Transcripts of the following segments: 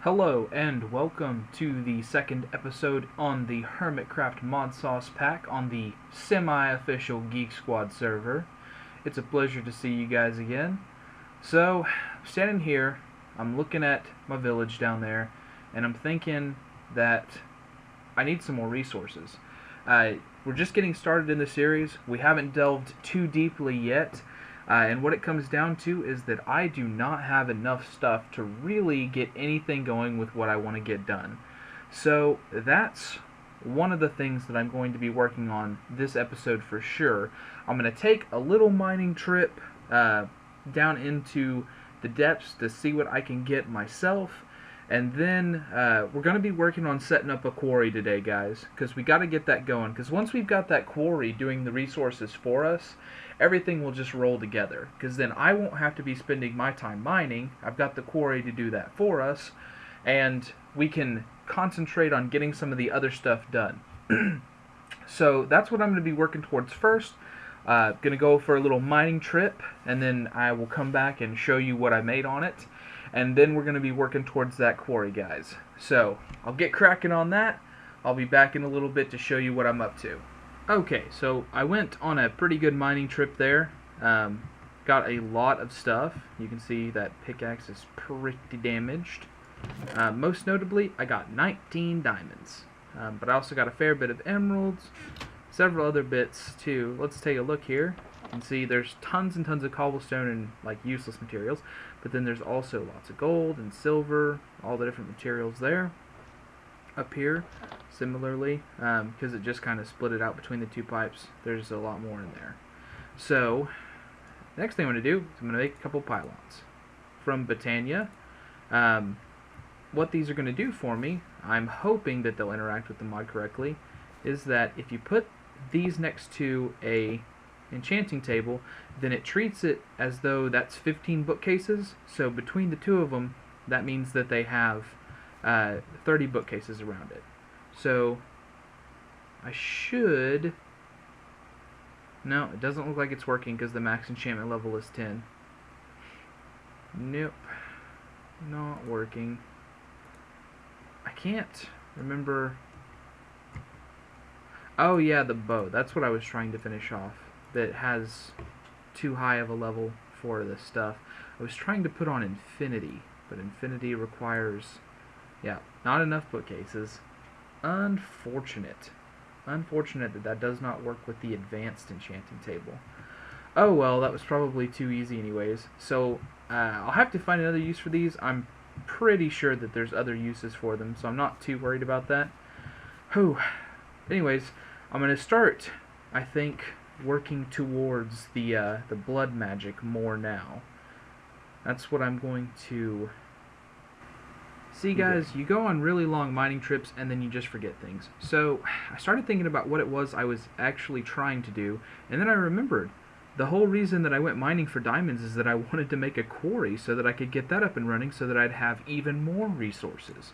Hello and welcome to the second episode on the Hermitcraft mod sauce pack on the semi-official Geek Squad server. It's a pleasure to see you guys again. So, standing here, I'm looking at my village down there, and I'm thinking that I need some more resources. We're just getting started in the series. We haven't delved too deeply yet. And what it comes down to is that I do not have enough stuff to really get anything going with what I want to get done. So that's one of the things that I'm going to be working on this episode for sure. I'm going to take a little mining trip down into the depths to see what I can get myself. And then we're going to be working on setting up a quarry today, guys, because we got to get that going. Because once we've got that quarry doing the resources for us, everything will just roll together. Because then I won't have to be spending my time mining. I've got the quarry to do that for us, and we can concentrate on getting some of the other stuff done. So that's what I'm going to be working towards first. Going to go for a little mining trip, and then I will come back and show you what I made on it. And then we're going to be working towards that quarry, guys. So, I'll get cracking on that. I'll be back in a little bit to show you what I'm up to. Okay, so I went on a pretty good mining trip there. Got a lot of stuff. You can see that pickaxe is pretty damaged. Most notably, I got 19 diamonds. But I also got a fair bit of emeralds, several other bits too. Let's take a look here. You can see there's tons and tons of cobblestone and like useless materials, but then there's also lots of gold and silver, all the different materials there. Up here, similarly, because it just kind of split it out between the two pipes, there's a lot more in there. So, next thing I'm going to do is I'm going to make a couple pylons from Botania. What these are going to do for me, I'm hoping that they'll interact with the mod correctly, is that if you put these next to a enchanting table, then it treats it as though that's 15 bookcases. So between the two of them, that means that they have 30 bookcases around it. So I should... No, it doesn't look like it's working because the max enchantment level is 10. Nope. Not working. I can't remember... Oh yeah, the bow. That's what I was trying to finish off. That has too high of a level for this stuff. I was trying to put on infinity, but infinity requires, yeah, not enough bookcases. Unfortunate. Unfortunate that that does not work with the advanced enchanting table. Oh well, that was probably too easy anyways. So I'll have to find another use for these. I'm pretty sure that there's other uses for them, so I'm not too worried about that. Whew. Anyways, I'm going to start, I think, working towards the blood magic more now. That's what I'm going to... See, guys, you go on really long mining trips and then you just forget things. So I started thinking about what it was I was actually trying to do, and then I remembered the whole reason that I went mining for diamonds is that I wanted to make a quarry so that I could get that up and running so that I'd have even more resources.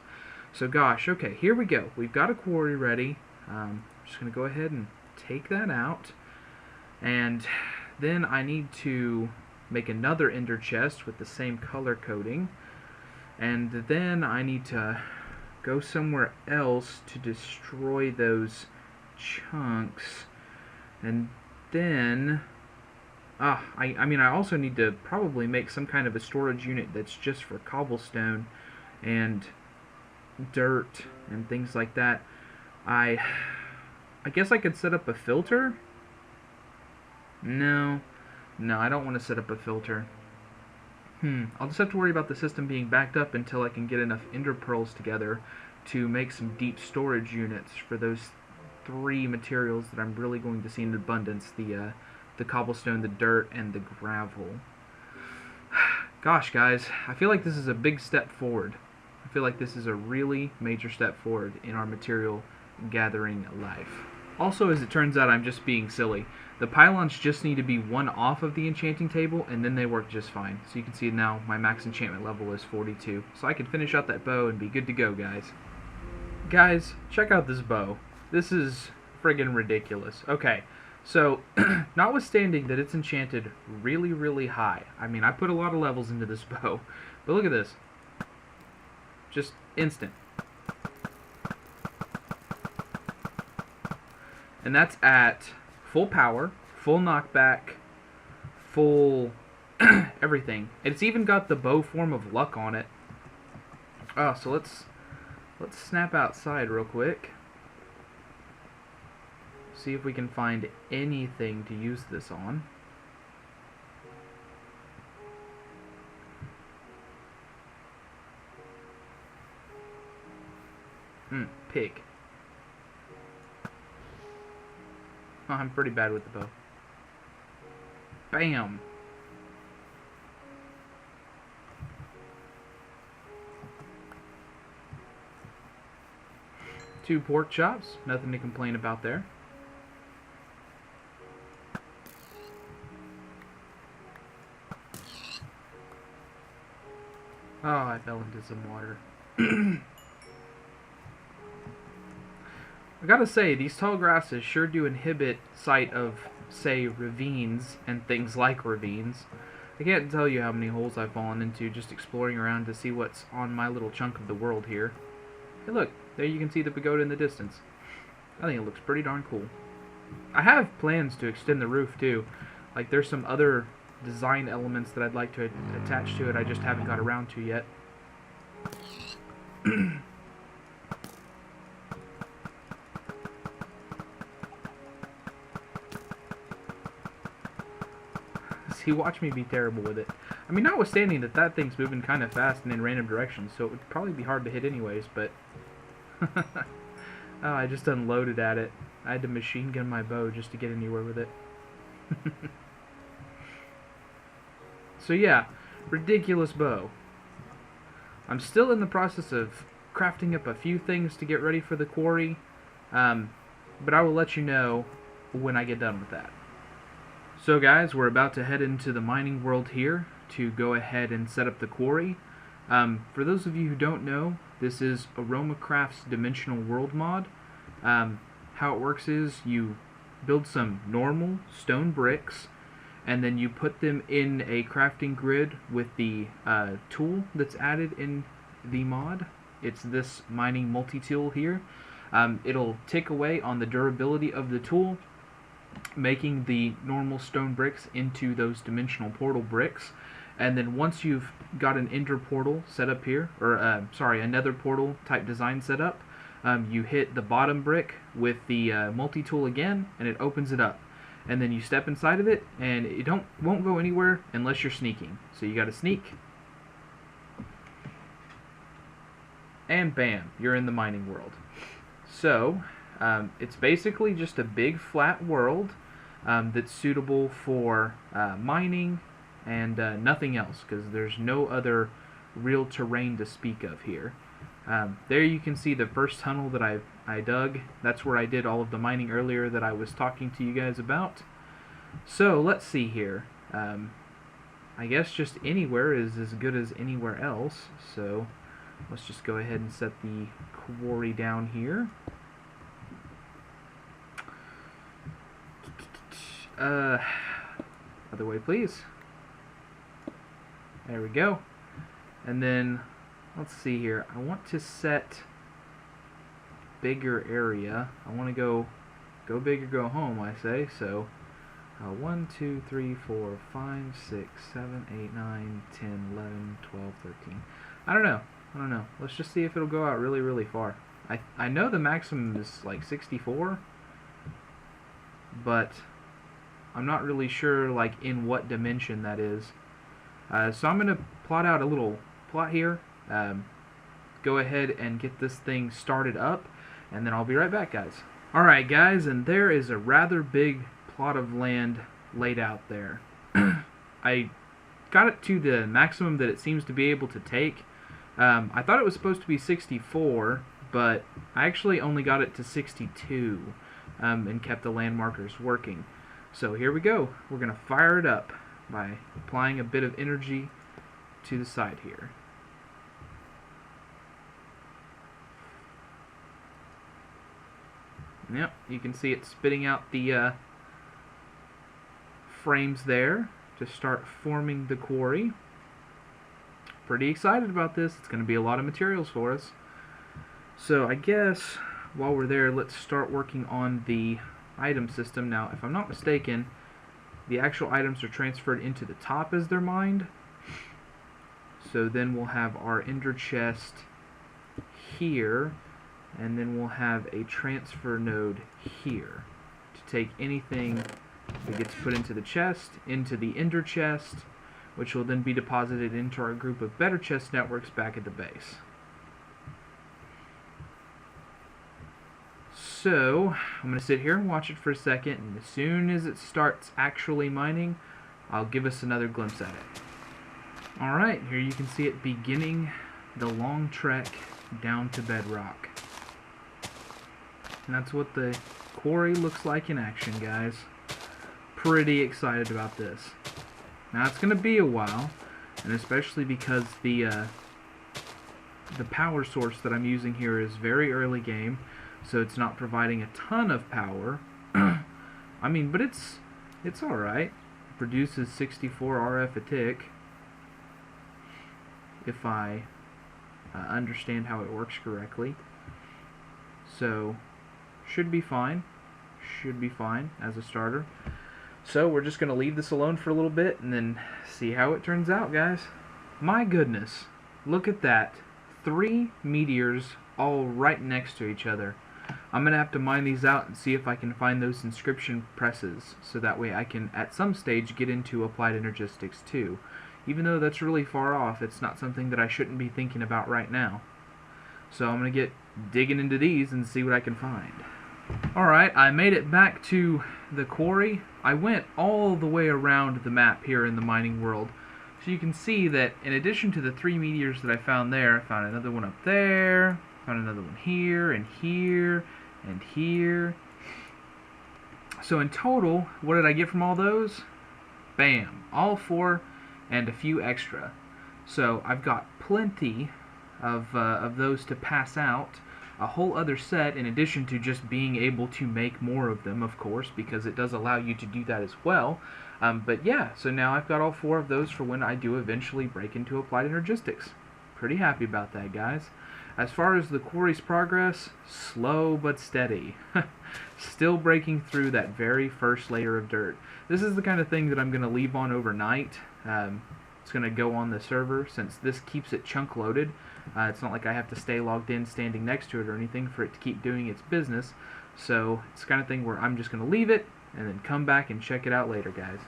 So gosh, okay, here we go. We've got a quarry ready. I'm just going to go ahead and take that out. And then I need to make another ender chest with the same color coding. And then I need to go somewhere else to destroy those chunks. And then... I mean, I also need to probably make some kind of a storage unit that's just for cobblestone and dirt and things like that. I guess I could set up a filter? No, I don't want to set up a filter. I'll just have to worry about the system being backed up until I can get enough ender pearls together to make some deep storage units for those three materials that I'm really going to see in abundance, the cobblestone, the dirt, and the gravel. Gosh, guys, I feel like this is a big step forward. I feel like this is a really major step forward in our material gathering life. Also, as it turns out, I'm just being silly. The pylons just need to be one off of the enchanting table, and then they work just fine. So you can see now my max enchantment level is 42. So I can finish out that bow and be good to go, guys. Guys, check out this bow. This is friggin' ridiculous. Okay, so notwithstanding that it's enchanted really, really high. I mean, I put a lot of levels into this bow. But look at this. Just instant. And that's at full power, full knockback, full everything. It's even got the bow form of luck on it. Oh, so let's snap outside real quick. See if we can find anything to use this on. Pig. Oh, I'm pretty bad with the bow. Bam! Two pork chops, nothing to complain about there. Oh, I fell into some water. I gotta say, these tall grasses sure do inhibit sight of, say, ravines and things like ravines. I can't tell you how many holes I've fallen into just exploring around to see what's on my little chunk of the world here. Hey look, there you can see the pagoda in the distance. I think it looks pretty darn cool. I have plans to extend the roof too. Like, there's some other design elements that I'd like to attach to it I just haven't got around to yet. See, watch me be terrible with it. I mean, notwithstanding that thing's moving kind of fast and in random directions, so it would probably be hard to hit anyways, but... Oh, I just unloaded at it. I had to machine gun my bow just to get anywhere with it. So yeah, ridiculous bow. I'm still in the process of crafting up a few things to get ready for the quarry, but I will let you know when I get done with that. So guys, we're about to head into the mining world here to go ahead and set up the quarry. For those of you who don't know, this is Hermitcraft's Dimensional World mod. How it works is you build some normal stone bricks, and then you put them in a crafting grid with the tool that's added in the mod. It's this mining multi-tool here. It'll tick away on the durability of the tool, making the normal stone bricks into those dimensional portal bricks. And then once you've got an ender portal set up here, or sorry, a nether portal type design set up, you hit the bottom brick with the multi-tool again, and it opens it up. And then you step inside of it, and it won't go anywhere unless you're sneaking. So you gotta sneak, and bam, you're in the mining world. So it's basically just a big flat world that's suitable for mining and nothing else, because there's no other real terrain to speak of here. There you can see the first tunnel that I dug. That's where I did all of the mining earlier that I was talking to you guys about. So let's see here. I guess just anywhere is as good as anywhere else. So let's just go ahead and set the quarry down here. Other way, please. There we go. And then let's see here. I want to set bigger area. I want to go big or go home, I say. So 1, 2, 3, 4, 5, 6, 7, 8, 9, 10, 11, 12, 13. I don't know. Let's just see if it'll go out really, really far. I know the maximum is like 64, but I'm not really sure like in what dimension that is. So I'm going to plot out a little plot here. Go ahead and get this thing started up, and then I'll be right back, guys. Alright guys, and there is a rather big plot of land laid out there. I got it to the maximum that it seems to be able to take. I thought it was supposed to be 64, but I actually only got it to 62 and kept the land markers working. So here we go. We're going to fire it up by applying a bit of energy to the side here. Yep, you can see it spitting out the frames there to start forming the quarry. pretty excited about this. It's going to be a lot of materials for us. So I guess while we're there, let's start working on the item system. Now, if I'm not mistaken, the actual items are transferred into the top as they're mined. So then we'll have our ender chest here, and then we'll have a transfer node here to take anything that gets put into the chest, into the ender chest, which will then be deposited into our group of better chest networks back at the base. So, I'm going to sit here and watch it for a second, and as soon as it starts actually mining, I'll give us another glimpse at it. Alright, here you can see it beginning the long trek down to bedrock. And that's what the quarry looks like in action, guys. Pretty excited about this. Now, it's going to be a while, and especially because the power source that I'm using here is very early game, so it's not providing a ton of power. I mean, but it's alright. It produces 64 RF a tick, if I understand how it works correctly. So, should be fine. Should be fine as a starter. So, we're just going to leave this alone for a little bit and then see how it turns out, guys. My goodness. Look at that. 3 meteors all right next to each other. I'm going to have to mine these out and see if I can find those inscription presses, so that way I can, at some stage, get into applied energistics too. Even though that's really far off, it's not something that I shouldn't be thinking about right now. So I'm going to get digging into these and see what I can find. Alright, I made it back to the quarry. I went all the way around the map here in the mining world. So you can see that in addition to the 3 meteors that I found there, I found another one up there, found another one here, and here, and here. So in total, what did I get from all those? Bam! All 4 and a few extra. So I've got plenty of those to pass out. A whole other set, in addition to just being able to make more of them, of course, because it does allow you to do that as well. But yeah, so now I've got all 4 of those for when I do eventually break into applied energistics. Pretty happy about that, guys. As far as the quarry's progress, slow but steady. Still breaking through that very first layer of dirt. This is the kind of thing that I'm going to leave on overnight. It's going to go on the server since this keeps it chunk loaded. It's not like I have to stay logged in standing next to it or anything for it to keep doing its business. So it's the kind of thing where I'm just going to leave it and then come back and check it out later, guys.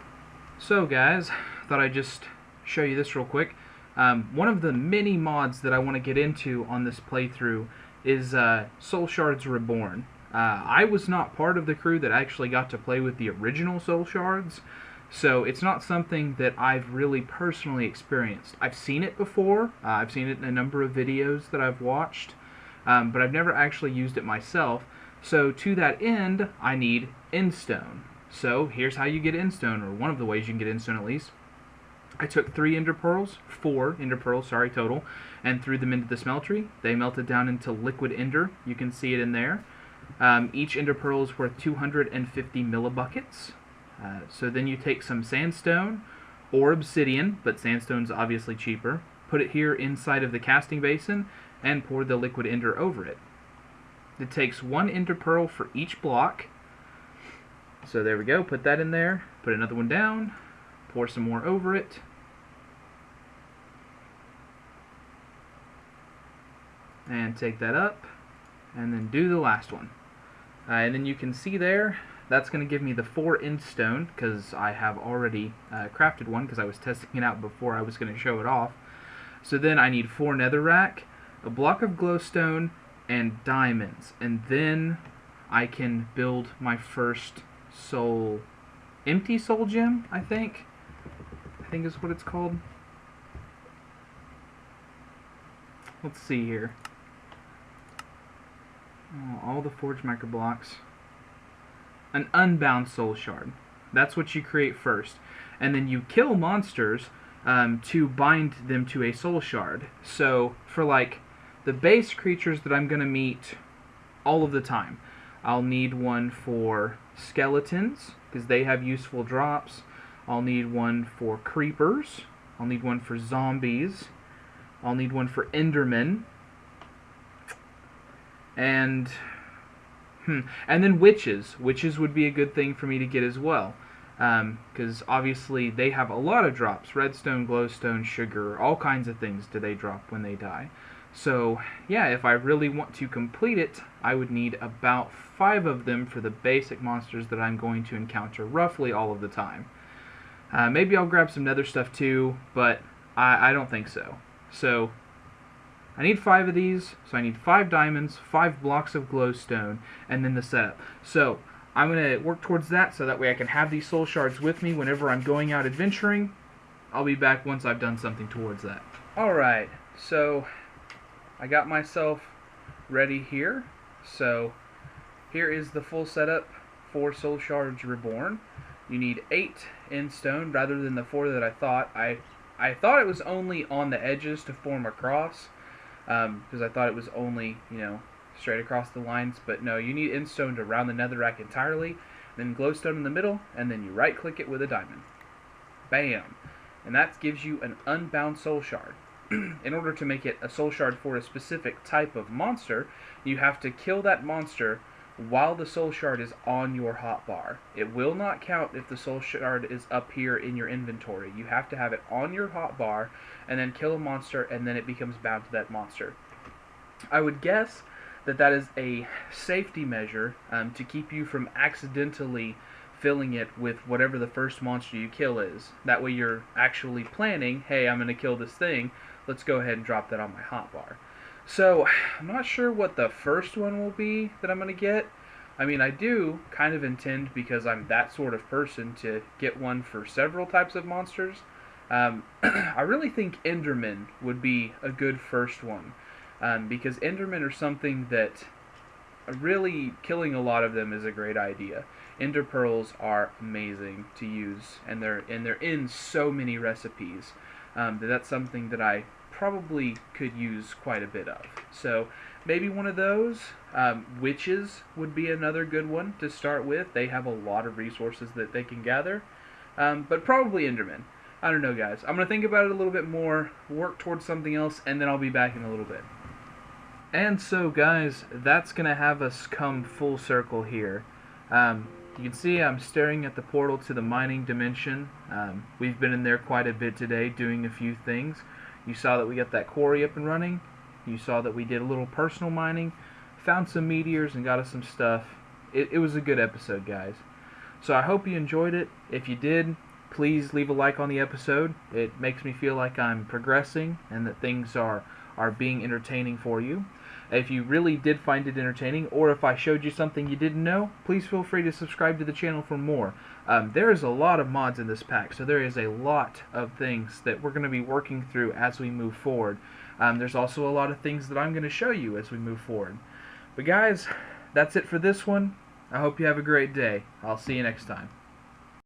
So guys, thought I'd just show you this real quick. One of the many mods that I want to get into on this playthrough is Soul Shards Reborn. I was not part of the crew that actually got to play with the original Soul Shards, so it's not something that I've really personally experienced. I've seen it before, I've seen it in a number of videos that I've watched, but I've never actually used it myself. So to that end, I need endstone. So here's how you get endstone, or one of the ways you can get endstone at least. I took 4 ender pearls, sorry, total, and threw them into the smeltery. They melted down into liquid ender. You can see it in there. Each ender pearl is worth 250 millibuckets. So then you take some sandstone or obsidian, but sandstone's obviously cheaper. Put it here inside of the casting basin and pour the liquid ender over it. It takes 1 ender pearl for each block. So there we go. Put that in there. Put another one down. Pour some more over it. And take that up. And then do the last one. And then you can see there, that's going to give me the 4 endstone, because I have already crafted one, because I was testing it out before I was going to show it off. So then I need 4 netherrack, a block of glowstone, and diamonds. And then I can build my first empty soul gem, I think is what it's called. Let's see here. Oh, all the forged micro blocks. An unbound soul shard. That's what you create first. And then you kill monsters to bind them to a soul shard. So for like the base creatures that I'm going to meet all of the time, I'll need one for skeletons, because they have useful drops. I'll need one for creepers. I'll need one for zombies. I'll need one for Enderman. And then witches. Witches would be a good thing for me to get as well. Because obviously they have a lot of drops. Redstone, glowstone, sugar, all kinds of things do they drop when they die. So yeah, if I really want to complete it, I would need about 5 of them for the basic monsters that I'm going to encounter roughly all of the time. Maybe I'll grab some nether stuff too, but I don't think so. So I need 5 of these, so I need 5 diamonds, 5 blocks of glowstone, and then the setup. So I'm going to work towards that so that way I can have these soul shards with me whenever I'm going out adventuring. I'll be back once I've done something towards that. Alright, so I got myself ready here. So here is the full setup for Soul Shards Reborn. You need 8 in stone rather than the 4 that I thought. I thought it was only on the edges to form a cross, because I thought it was only, straight across the lines, but no, you need endstone to round the netherrack entirely, then glowstone in the middle, and then you right click it with a diamond. Bam! And that gives you an unbound soul shard. In order to make it a soul shard for a specific type of monster, you have to kill that monster while the soul shard is on your hotbar. It will not count if the soul shard is up here in your inventory. You have to have it on your hotbar and then kill a monster, and then it becomes bound to that monster. I would guess that that is a safety measure to keep you from accidentally filling it with whatever the first monster you kill is. That way you're actually planning, hey, I'm going to kill this thing, let's go ahead and drop that on my hotbar. So, I'm not sure what the first one will be that I'm going to get. I mean, I do kind of intend, because I'm that sort of person, to get one for several types of monsters. I really think Endermen would be a good first one, because Endermen are something that really killing a lot of them is a great idea. Ender pearls are amazing to use, and they're in so many recipes. That's something that I probably could use quite a bit of. So maybe one of those. Witches would be another good one to start with. They have a lot of resources that they can gather. But probably Enderman. I don't know, guys. I'm going to think about it a little bit more, work towards something else, and then I'll be back in a little bit. And so, guys, that's going to have us come full circle here. You can see I'm staring at the portal to the mining dimension. We've been in there quite a bit today doing a few things. You saw that we got that quarry up and running. You saw that we did a little personal mining, found some meteors and got us some stuff. It was a good episode, guys. So I hope you enjoyed it. If you did, please leave a like on the episode. It makes me feel like I'm progressing and that things are being entertaining for you. If you really did find it entertaining, or if I showed you something you didn't know, please feel free to subscribe to the channel for more. There is a lot of mods in this pack, so there is a lot of things that we're going to be working through as we move forward. There's also a lot of things that I'm going to show you as we move forward. But guys, that's it for this one. I hope you have a great day. I'll see you next time.